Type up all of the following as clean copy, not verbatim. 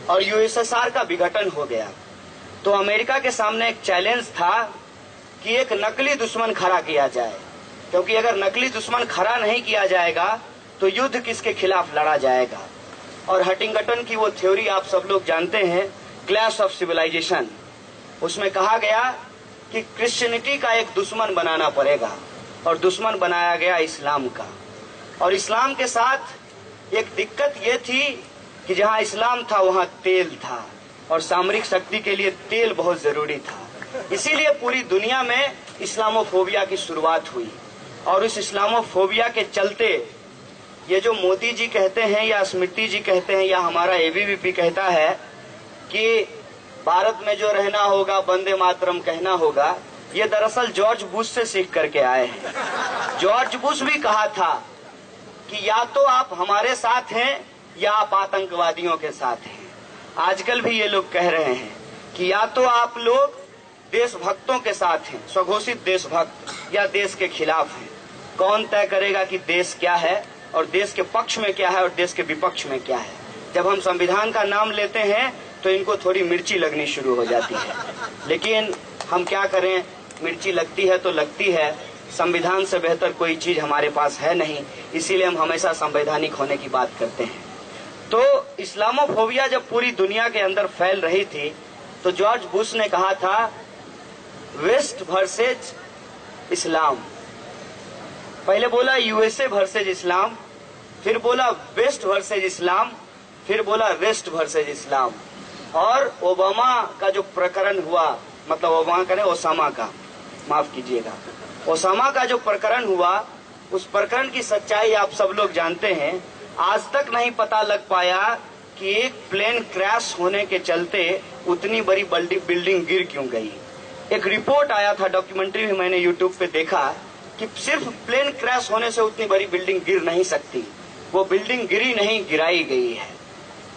और यूएसएसआर का विघटन हो गया, तो अमेरिका के सामने एक चैलेंज था कि एक नकली दुश्मन खड़ा किया जाए, क्योंकि अगर नकली दुश्मन खड़ा नहीं किया जाएगा तो युद्ध किसके खिलाफ लड़ा जाएगा। और हंटिंगटन की वो थ्योरी आप सब लोग जानते हैं, क्लैश ऑफ सिविलाइजेशन, उसमें कहा गया कि क्रिश्चियनिटी का एक दुश्मन बनाना पड़ेगा, और दुश्मन बनाया गया इस्लाम का। और इस्लाम के साथ एक दिक्कत ये थी कि जहां इस्लाम था वहां तेल था, और सामरिक शक्ति के लिए तेल बहुत जरूरी था। इसीलिए पूरी दुनिया में इस्लामोफोबिया की शुरुआत हुई, और उस इस्लामोफोबिया के चलते ये जो मोदी जी कहते हैं या स्मृति जी कहते हैं या हमारा एबीवीपी कहता है कि भारत में जो रहना होगा वंदे मातरम कहना होगा, ये दरअसल जॉर्ज बुश से सीख करके आए हैं। जॉर्ज बुश भी कहा था कि या तो आप हमारे साथ हैं या आप आतंकवादियों के साथ हैं। आजकल भी ये लोग कह रहे हैं कि या तो आप लोग देशभक्तों के साथ हैं, स्वघोषित देशभक्त, या देश के खिलाफ हैं। कौन तय करेगा कि देश क्या है और देश के पक्ष में क्या है और देश के विपक्ष में क्या है। जब हम संविधान का नाम लेते हैं तो इनको थोड़ी मिर्ची लगनी शुरू हो जाती है, लेकिन हम क्या करें, मिर्ची लगती है तो लगती है। संविधान से बेहतर कोई चीज हमारे पास है नहीं, इसीलिए हम हमेशा संवैधानिक होने की बात करते हैं। तो इस्लामोफोबिया जब पूरी दुनिया के अंदर फैल रही थी तो जॉर्ज बुश ने कहा था वेस्ट वर्सेज इस्लाम। पहले बोला यूएसए वर्सेज इस्लाम, फिर बोला वेस्ट वर्सेज इस्लाम, फिर बोला वेस्ट वर्सेज इस्लाम। और ओबामा का जो प्रकरण हुआ, मतलब ओबामा का नहीं, ओसामा का, माफ कीजिएगा, ओसामा का जो प्रकरण हुआ, उस प्रकरण की सच्चाई आप सब लोग जानते हैं। आज तक नहीं पता लग पाया कि एक प्लेन क्रैश होने के चलते उतनी बड़ी बिल्डिंग गिर क्यों गई। एक रिपोर्ट आया था, डॉक्यूमेंट्री भी मैंने यूट्यूब पे देखा, कि सिर्फ प्लेन क्रैश होने से उतनी बड़ी बिल्डिंग गिर नहीं सकती। वो बिल्डिंग गिरी नहीं, गिराई गई है।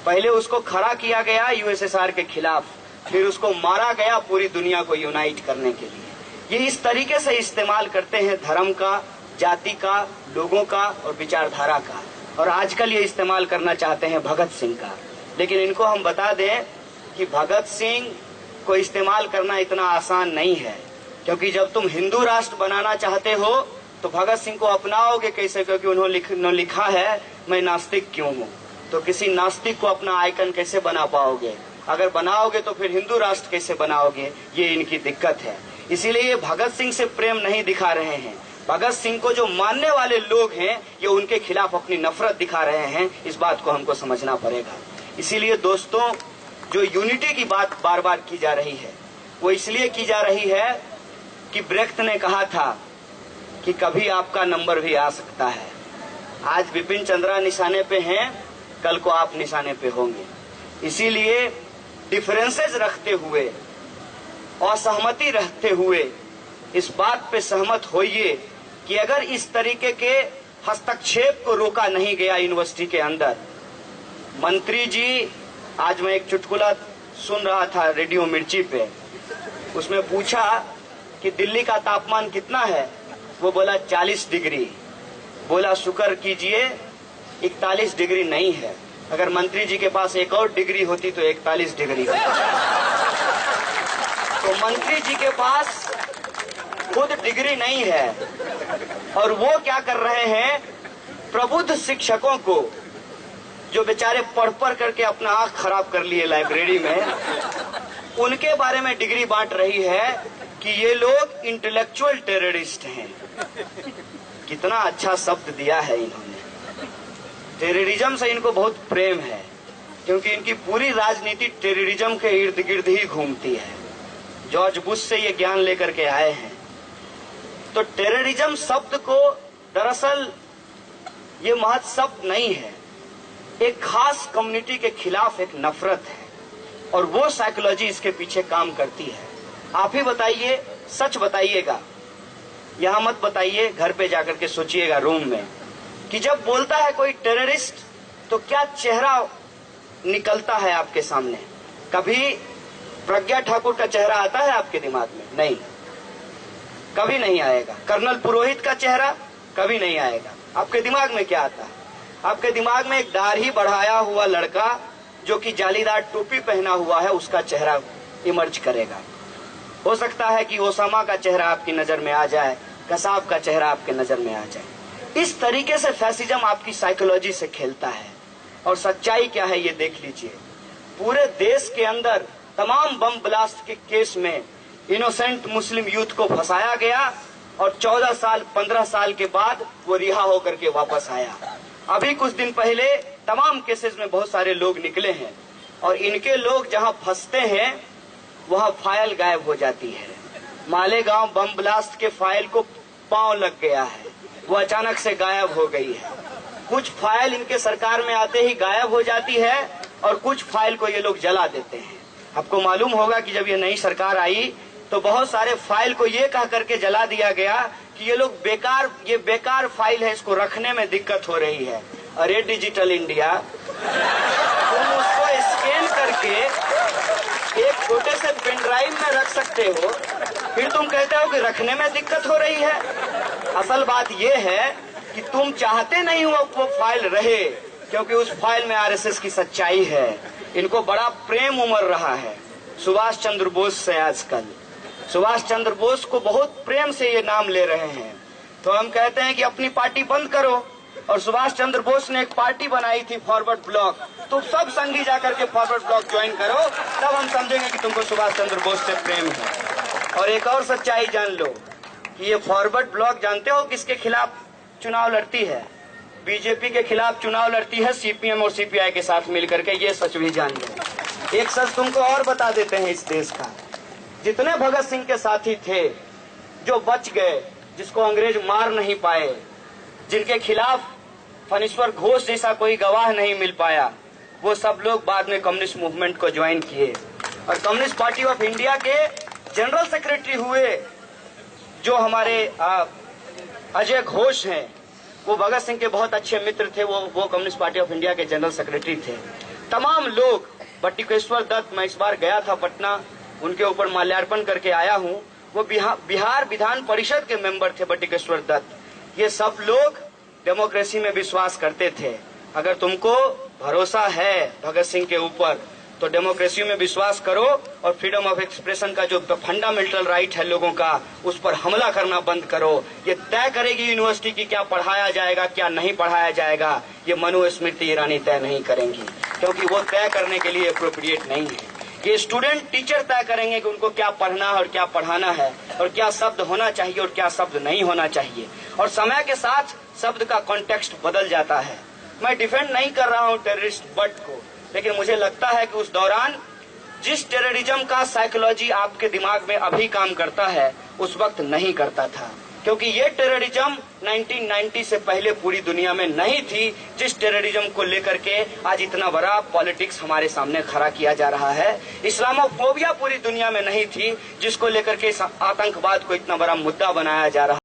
पहले उसको खड़ा किया गया यूएसएसआर के खिलाफ, फिर उसको मारा गया पूरी दुनिया को यूनाइट करने के लिए। ये इस तरीके से इस्तेमाल करते हैं धर्म का, जाति का, लोगों का और विचारधारा का। और आजकल ये इस्तेमाल करना चाहते हैं भगत सिंह का। लेकिन इनको हम बता दें कि भगत सिंह को इस्तेमाल करना इतना आसान नहीं है, क्योंकि जब तुम हिंदू राष्ट्र बनाना चाहते हो तो भगत सिंह को अपनाओगे कैसे, क्योंकि उन्होंने लिखा है मैं नास्तिक क्यों हूँ। तो किसी नास्तिक को अपना आइकन कैसे बना पाओगे? अगर बनाओगे तो फिर हिंदू राष्ट्र कैसे बनाओगे? ये इनकी दिक्कत है। इसीलिए ये भगत सिंह से प्रेम नहीं दिखा रहे हैं। भगत सिंह को जो मानने वाले लोग हैं ये उनके खिलाफ अपनी नफरत दिखा रहे हैं। इस बात को हमको समझना पड़ेगा। इसीलिए दोस्तों, जो यूनिटी की बात बार बार की जा रही है वो इसलिए की जा रही है कि ब्रेख्त ने कहा था कि कभी आपका नंबर भी आ सकता है। आज बिपिन चंद्रा निशाने पे हैं, कल को आप निशाने पे होंगे। इसीलिए डिफरेंसेस रखते हुए, असहमति रखते हुए इस बात पे सहमत होइए कि अगर इस तरीके के हस्तक्षेप को रोका नहीं गया यूनिवर्सिटी के अंदर। मंत्री जी, आज मैं एक चुटकुला सुन रहा था रेडियो मिर्ची पे, उसमें पूछा कि दिल्ली का तापमान कितना है, वो बोला 40 डिग्री। बोला शुक्र कीजिए 41 डिग्री नहीं है, अगर मंत्री जी के पास एक और डिग्री होती तो 41 डिग्री होती। तो मंत्री जी के पास खुद डिग्री नहीं है और वो क्या कर रहे हैं, प्रबुद्ध शिक्षकों को जो बेचारे पढ़ पढ़ करके अपना आंख खराब कर लिए लाइब्रेरी में, उनके बारे में डिग्री बांट रही है कि ये लोग इंटेलेक्चुअल टेररिस्ट हैं। कितना अच्छा शब्द दिया है इन्होंने। टेररिज्म से इनको बहुत प्रेम है, क्योंकि इनकी पूरी राजनीति टेररिज्म के इर्द गिर्द ही घूमती है। जॉर्ज बुश से ये ज्ञान लेकर के आए हैं। तो टेररिज्म शब्द को दरअसल ये महज शब्द नहीं है, एक खास कम्युनिटी के खिलाफ एक नफरत है, और वो साइकोलॉजी इसके पीछे काम करती है। आप ही बताइए, सच बताइएगा, यहां मत बताइए, घर पे जाकर के सोचिएगा रूम में, कि जब बोलता है कोई टेररिस्ट तो क्या चेहरा निकलता है आपके सामने? कभी प्रज्ञा ठाकुर का चेहरा आता है आपके दिमाग में? नहीं, कभी नहीं आएगा। कर्नल पुरोहित का चेहरा कभी नहीं आएगा। आपके दिमाग में क्या आता है? आपके दिमाग में एक दाढ़ी बढ़ाया हुआ लड़का जो कि जालीदार टोपी पहना हुआ है उसका चेहरा इमर्ज करेगा। हो सकता है कि ओसामा का चेहरा आपकी नजर में आ जाए, कसाब का चेहरा आपके नजर में आ जाए। इस तरीके से फैसिज्म आपकी साइकोलॉजी से खेलता है। और सच्चाई क्या है ये देख लीजिए, पूरे देश के अंदर तमाम बम ब्लास्ट के केस में इनोसेंट मुस्लिम यूथ को फंसाया गया और 14 साल 15 साल के बाद वो रिहा होकर के वापस आया। अभी कुछ दिन पहले तमाम केसेस में बहुत सारे लोग निकले हैं और इनके लोग जहां फंसते हैं वहां फाइल गायब हो जाती है। मालेगांव बम ब्लास्ट के फाइल को पांव लग गया है, वो अचानक से गायब हो गई है। कुछ फाइल इनके सरकार में आते ही गायब हो जाती है और कुछ फाइल को ये लोग जला देते हैं। आपको मालूम होगा कि जब ये नई सरकार आई तो बहुत सारे फाइल को ये कह करके जला दिया गया कि ये बेकार फाइल है, इसको रखने में दिक्कत हो रही है। अरे डिजिटल इंडिया, तुम उसको स्कैन करके एक छोटे से पेन ड्राइव में रख सकते हो, फिर तुम कहते हो कि रखने में दिक्कत हो रही है। असल बात ये है कि तुम चाहते नहीं हो वो फाइल रहे, क्योंकि उस फाइल में आरएसएस की सच्चाई है। इनको बड़ा प्रेम उमड़ रहा है सुभाष चंद्र बोस से। आजकल सुभाष चंद्र बोस को बहुत प्रेम से ये नाम ले रहे हैं। तो हम कहते हैं कि अपनी पार्टी बंद करो। और सुभाष चंद्र बोस ने एक पार्टी बनाई थी फॉरवर्ड ब्लॉक, तो सब संगी जाकर के फॉरवर्ड ब्लॉक ज्वाइन करो, तब हम समझेंगे कि तुमको सुभाष चंद्र बोस से प्रेम है। और एक और सच्चाई जान लो कि ये फॉरवर्ड ब्लॉक जानते हो किसके खिलाफ चुनाव लड़ती है? बीजेपी के खिलाफ चुनाव लड़ती है, सीपीएम और सीपीआई के साथ मिलकर के। ये सच भी जान लो। एक सच तुमको और बता देते हैं इस देश का, जितने भगत सिंह के साथी थे जो बच गए, जिसको अंग्रेज मार नहीं पाए, जिनके खिलाफ फणीश्वर घोष जैसा कोई गवाह नहीं मिल पाया, वो सब लोग बाद में कम्युनिस्ट मूवमेंट को ज्वाइन किए और कम्युनिस्ट पार्टी ऑफ इंडिया के जनरल सेक्रेटरी हुए। जो हमारे अजय घोष हैं, वो भगत सिंह के बहुत अच्छे मित्र थे, वो कम्युनिस्ट पार्टी ऑफ इंडिया के जनरल सेक्रेटरी थे। तमाम लोग, बटुकेश्वर दत्त, मैं इस बार गया था पटना, उनके ऊपर माल्यार्पण करके आया हूँ। वो बिहार विधान परिषद के मेंबर थे बटुकेश्वर दत्त। ये सब लोग डेमोक्रेसी में विश्वास करते थे। अगर तुमको भरोसा है भगत सिंह के ऊपर तो डेमोक्रेसी में विश्वास करो और फ्रीडम ऑफ एक्सप्रेशन का जो फंडामेंटल राइट है लोगों का, उस पर हमला करना बंद करो। ये तय करेगी यूनिवर्सिटी की क्या पढ़ाया जाएगा, क्या नहीं पढ़ाया जाएगा, ये मनुस्मृति ईरानी तय नहीं करेंगी, क्योंकि वो तय करने के लिए अप्रोप्रिएट नहीं है। ये स्टूडेंट टीचर तय करेंगे कि उनको क्या पढ़ना है और क्या पढ़ाना है, और क्या शब्द होना चाहिए और क्या शब्द नहीं होना चाहिए। और समय के साथ शब्द का कॉन्टेक्स्ट बदल जाता है। मैं डिफेंड नहीं कर रहा हूँ टेररिस्ट बट को, लेकिन मुझे लगता है कि उस दौरान जिस टेररिज्म का साइकोलॉजी आपके दिमाग में अभी काम करता है, उस वक्त नहीं करता था, क्योंकि ये टेररिज्म 1990 से पहले पूरी दुनिया में नहीं थी। जिस टेररिज्म को लेकर के आज इतना बड़ा पॉलिटिक्स हमारे सामने खड़ा किया जा रहा है, इस्लामोफोबिया पूरी दुनिया में नहीं थी, जिसको लेकर के आतंकवाद को इतना बड़ा मुद्दा बनाया जा रहा है।